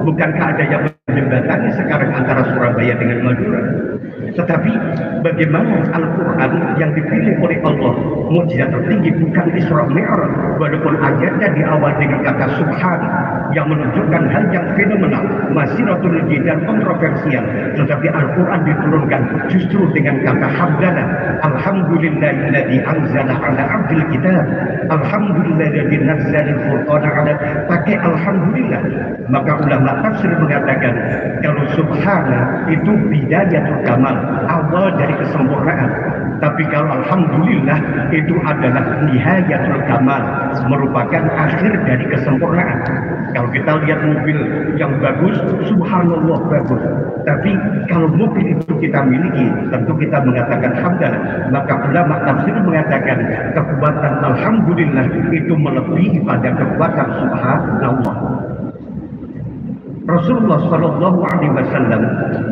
Bukankah ada yang menjembatani sekarang antara Surabaya dengan Madura? Tetapi bagaimana Al-Quran yang dipilih oleh Allah, mukjizat tertinggi bukan Isra Mi'raj, walaupun ayatnya diawali dengan kata Subhan yang menunjukkan hal yang fenomenal, masiratul dan kontroversial, tetapi Al-Quran diturunkan justru dengan kata hamdalah. Alhamdulillahilladzi anzala ala abdil kitab, alhamdulillahilladzi nazzala al-furqana ala, pakai alhamdulillah. Maka ulama tafsir mengatakan kalau subhana itu bidayatul kamal, awal dari kesempurnaan. Tapi kalau alhamdulillah itu adalah nihayatul kamal, merupakan akhir dari kesempurnaan. Kalau kita lihat mobil yang bagus, subhanallah bagus. Tapi kalau mobil itu kita miliki, tentu kita mengatakan hamdalah. Maka ulama tafsir mengatakan kekuatan alhamdulillah itu melebihi pada kekuatan subhanallah. Rasulullah Shallallahu Alaihi Wasallam,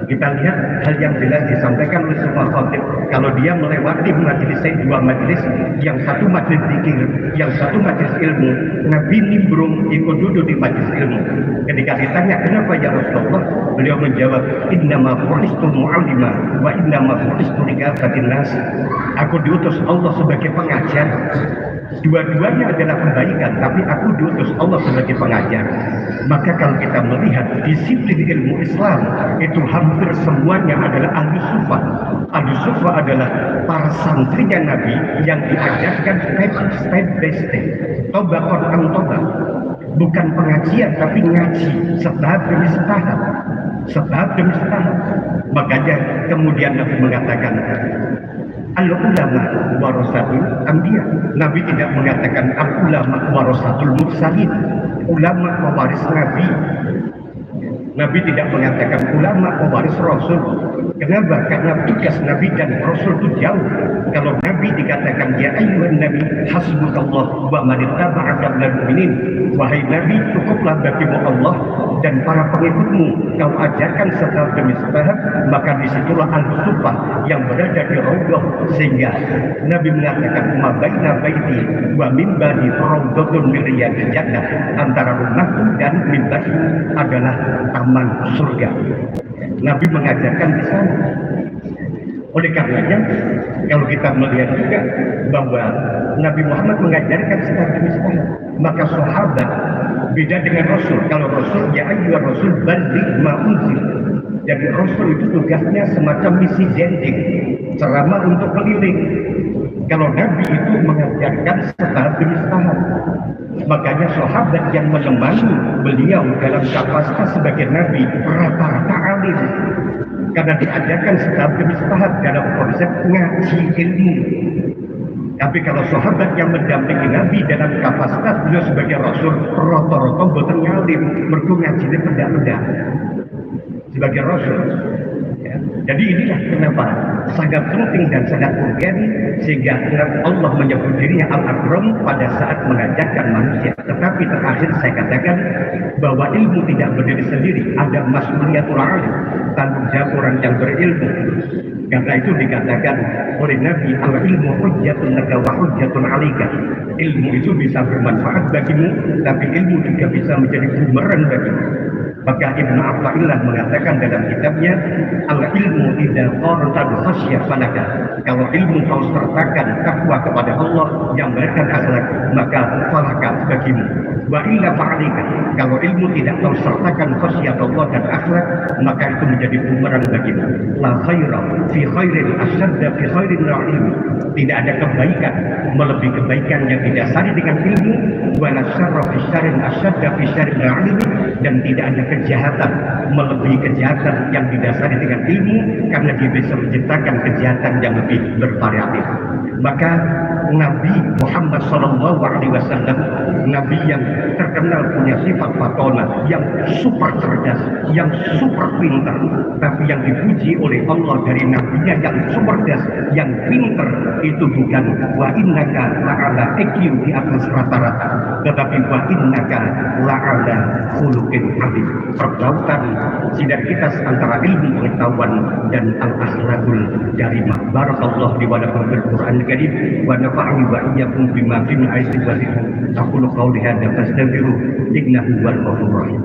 kita lihat hal yang jelas disampaikan oleh semua khatib. Kalau dia melewati majelis, dua majelis, yang satu majelis zikir, yang satu majelis ilmu, Nabi nimbrung ikut duduk di majelis ilmu. Ketika ditanya kenapa ya Rasulullah, beliau menjawab, innama bu'istu mu'allima wa innama bu'istu likafatin nas. Aku diutus Allah sebagai pengajar. Dua-duanya adalah kebaikan, tapi aku diutus Allah sebagai pengajar. Maka kalau kita melihat disiplin ilmu Islam, itu hampir semuanya adalah ahli sufah. Ahli sufah adalah para santrinya Nabi yang diajarkan step by step, tobakon an tobak. Bukan pengajian, tapi ngaji setahap demi setahap, setahap demi setahap. Makanya kemudian Nabi mengatakan, al-ulama warasatul anbiya. Nabi tidak mengatakan al-ulama warasatul mursalin, ulama pewaris Nabi. Nabi tidak mengatakan ulama pewaris Rasul. Kenapa? Karena tugas Nabi dan Rasul itu jauh. Kalau Nabi dikatakan ya ayyuhan nabi hasbukallah wa man ittaba'aka minal mu'minin, wahai Nabi cukuplah bagimu Allah dan para pengikutmu, kau ajarkan setahap demi setahap. Maka disitulah al-sufah yang berada di raudhah, sehingga Nabi mengatakan ma baina baiti wa minbari raudhatun min riyadil jannah, antara rumahku dan mimbar adalah taman surga. Nabi mengajarkan di sana. Oleh karenanya, kalau kita melihat juga bahwa Nabi Muhammad mengajarkan setahap demi setahap, maka sahabat beda dengan Rasul. Kalau Rasul ya ayyuhar Rasul balligh ma unzil. Jadi Rasul itu tugasnya semacam misi jending, ceramah untuk keliling. Kalau Nabi itu mengajarkan setahap demi setahap. Makanya sahabat yang menemani beliau dalam kapasitas sebagai Nabi rata-rata alim, karena diajarkan setahap demi setahap dalam konsep ngaji ilmu. Tapi kalau sahabat yang mendampingi Nabi dalam kapasitas beliau sebagai Rasul, rata-rata boten ngalim, mergo ngajine pendak-pendak sebagai Rasul. Ya. Jadi inilah kenapa sangat penting dan sangat urgen, sehingga Allah menyebut dirinya Al-Akram pada saat mengajarkan manusia. Tetapi terakhir saya katakan bahwa ilmu tidak berdiri sendiri, ada mas'uliyatul alim, tanggung jawab orang yang berilmu. Karena itu dikatakan oleh Nabi, al-ilmu hujjatun laka wa hujjatun 'alaika. Ilmu itu bisa bermanfaat bagimu, tapi ilmu juga bisa menjadi bumerang bagimu. Maka Ibnu Athaillah mengatakan dalam kitabnya, al-ilmu idza qarata bi khasyah falaka. Kalau ilmu kau sertakan takwa kepada Allah yang melahirkan akhlak, maka falaka bagimu. Wa illa fa'alika. Kalau ilmu tidak kau sertakan khasyah Allah dan akhlak, maka itu menjadi bumerang bagimu. La khaira fi khairin asyadda fi khairin ilmi. Tidak ada kebaikan melebihi kebaikan yang didasari dengan ilmu, wa la syarra fi syarrin asyadda fi syarrin ilmi, dan tidak ada kejahatan melebihi kejahatan yang didasari dengan ilmu, karena dia bisa menciptakan kejahatan yang lebih bervariatif. Maka Nabi Muhammad SAW, Nabi yang terkenal punya sifat fatona, yang super cerdas, yang super pintar, tapi yang dipuji oleh Allah dari nabinya yang super cerdas, yang pintar itu bukan wa innaka la'ala IQ di atas rata-rata, tetapi wa innaka la'ala khuluqin azim. Perbautan sinergitas antara ilmu pengetahuan dan al-akhlaqul karimah. Barakallahu li wa lakum bil Qur'anil Karim wa nafa'ani wa iyyakum bima fihi min ayati wa zikr. Aqulu qawli hadza fastaghfiruhu innahu huwal ghafurur rahim.